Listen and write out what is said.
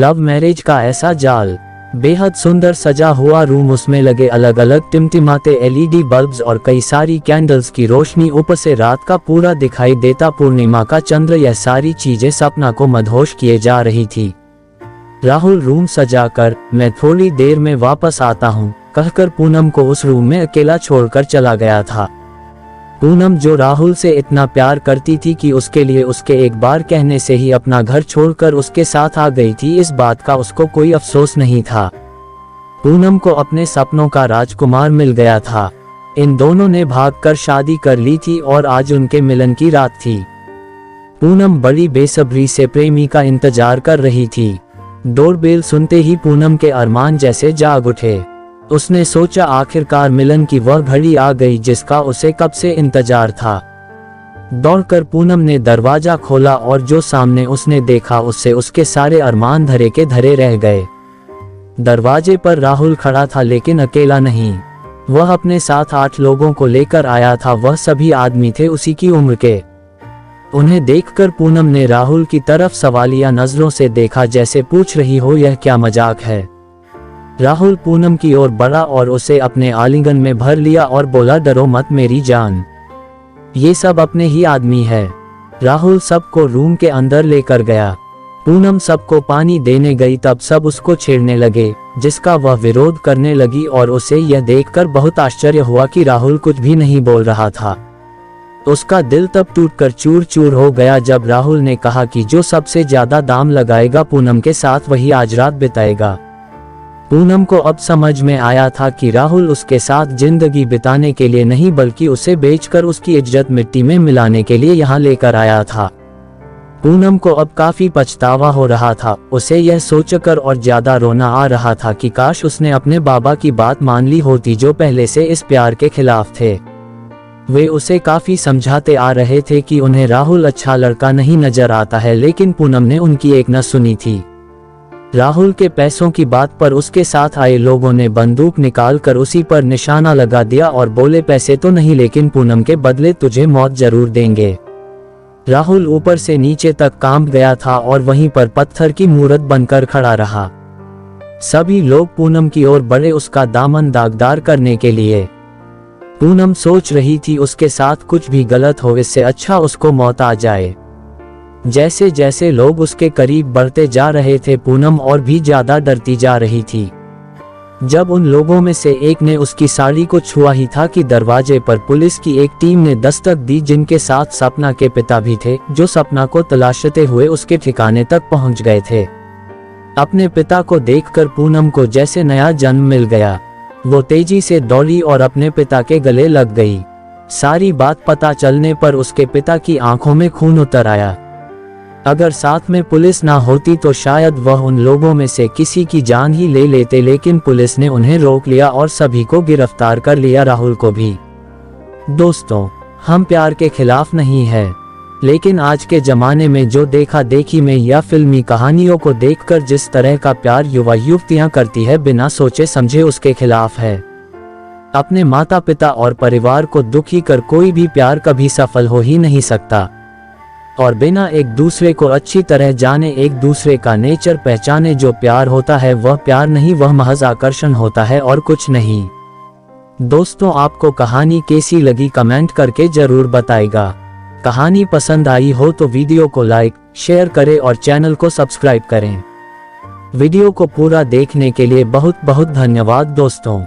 Love marriage का ऐसा जाल। बेहद सुंदर सजा हुआ रूम, उसमें लगे अलग अलग टिमटिमाते एलईडी बल्ब्स और कई सारी कैंडल्स की रोशनी, ऊपर से रात का पूरा दिखाई देता पूर्णिमा का चंद्र। यह सारी चीजें सपना को मदहोश किए जा रही थी। राहुल रूम सजाकर मैं थोड़ी देर में वापस आता हूँ कहकर पूनम को उस रूम में अकेला छोड़कर चला गया था। पूनम जो राहुल से इतना प्यार करती थी कि उसके लिए उसके एक बार कहने से ही अपना घर छोड़कर उसके साथ आ गई थी, इस बात का उसको कोई अफसोस नहीं था। पूनम को अपने सपनों का राजकुमार मिल गया था। इन दोनों ने भागकर शादी कर ली थी और आज उनके मिलन की रात थी। पूनम बड़ी बेसब्री से प्रेमी का इंतजार कर रही थी। डोरबेल सुनते ही पूनम के अरमान जैसे जाग उठे। उसने सोचा आखिरकार मिलन की वह घड़ी आ गई जिसका उसे कब से इंतजार था। दौड़कर पूनम ने दरवाजा खोला और जो सामने उसने देखा उससे उसके सारे अरमान धरे के धरे रह गए। दरवाजे पर राहुल खड़ा था, लेकिन अकेला नहीं। वह अपने साथ 8 लोगों को लेकर आया था। वह सभी आदमी थे उसी की उम्र के। उन्हें देखकर पूनम ने राहुल की तरफ सवालिया नजरों से देखा, जैसे पूछ रही हो यह क्या मजाक है। राहुल पूनम की ओर बढ़ा और उसे अपने आलिंगन में भर लिया और बोला, डरो मत मेरी जान, ये सब अपने ही आदमी है। राहुल सबको रूम के अंदर लेकर गया। पूनम सबको पानी देने गई, तब सब उसको छेड़ने लगे, जिसका वह विरोध करने लगी और उसे यह देखकर बहुत आश्चर्य हुआ कि राहुल कुछ भी नहीं बोल रहा था। उसका दिल तब टूटकर चूर चूर हो गया जब राहुल ने कहा कि जो सबसे ज्यादा दाम लगाएगा पूनम के साथ वही आज रात बिताएगा। पूनम को अब समझ में आया था कि राहुल उसके साथ जिंदगी बिताने के लिए नहीं बल्कि उसे बेचकर उसकी इज्जत मिट्टी में मिलाने के लिए यहाँ लेकर आया था। पूनम को अब काफी पछतावा हो रहा था। उसे यह सोचकर और ज्यादा रोना आ रहा था कि काश उसने अपने बाबा की बात मान ली होती, जो पहले से इस प्यार के खिलाफ थे। वे उसे काफी समझाते आ रहे थे कि उन्हें राहुल अच्छा लड़का नहीं नजर आता है, लेकिन पूनम ने उनकी एक न सुनी थी। राहुल के पैसों की बात पर उसके साथ आए लोगों ने बंदूक निकालकर उसी पर निशाना लगा दिया और बोले, पैसे तो नहीं लेकिन पूनम के बदले तुझे मौत जरूर देंगे। राहुल ऊपर से नीचे तक कांप गया था और वहीं पर पत्थर की मूरत बनकर खड़ा रहा। सभी लोग पूनम की ओर बढ़े उसका दामन दागदार करने के लिए। पूनम सोच रही थी उसके साथ कुछ भी गलत हो, इससे अच्छा उसको मौत आ जाए। जैसे जैसे लोग उसके करीब बढ़ते जा रहे थे पूनम और भी ज्यादा डरती जा रही थी। जब उन लोगों में से एक ने उसकी साड़ी को छुआ ही था कि दरवाजे पर पुलिस की एक टीम ने दस्तक दी, जिनके साथ सपना के पिता भी थे, जो सपना को तलाशते हुए उसके ठिकाने तक पहुंच गए थे। अपने पिता को देखकर पूनम को जैसे नया जन्म मिल गया। वो तेजी से दौड़ी और अपने पिता के गले लग गई। सारी बात पता चलने पर उसके पिता की आंखों में खून उतर आया। अगर साथ में पुलिस ना होती तो शायद वह उन लोगों में से किसी की जान ही ले लेते, लेकिन पुलिस ने उन्हें रोक लिया और सभी को गिरफ्तार कर लिया, राहुल को भी। दोस्तों, हम प्यार के खिलाफ नहीं है, लेकिन आज के जमाने में जो देखा देखी में या फिल्मी कहानियों को देखकर जिस तरह का प्यार युवा युवतियां करती है बिना सोचे समझे, उसके खिलाफ है। अपने माता पिता और परिवार को दुखी कर कोई भी प्यार कभी सफल हो ही नहीं सकता। और बिना एक दूसरे को अच्छी तरह जाने, एक दूसरे का नेचर पहचाने, जो प्यार होता है वह प्यार नहीं, वह महज आकर्षण होता है और कुछ नहीं। दोस्तों, आपको कहानी कैसी लगी कमेंट करके जरूर बताइएगा। कहानी पसंद आई हो तो वीडियो को लाइक शेयर करें और चैनल को सब्सक्राइब करें। वीडियो को पूरा देखने के लिए बहुत बहुत धन्यवाद दोस्तों।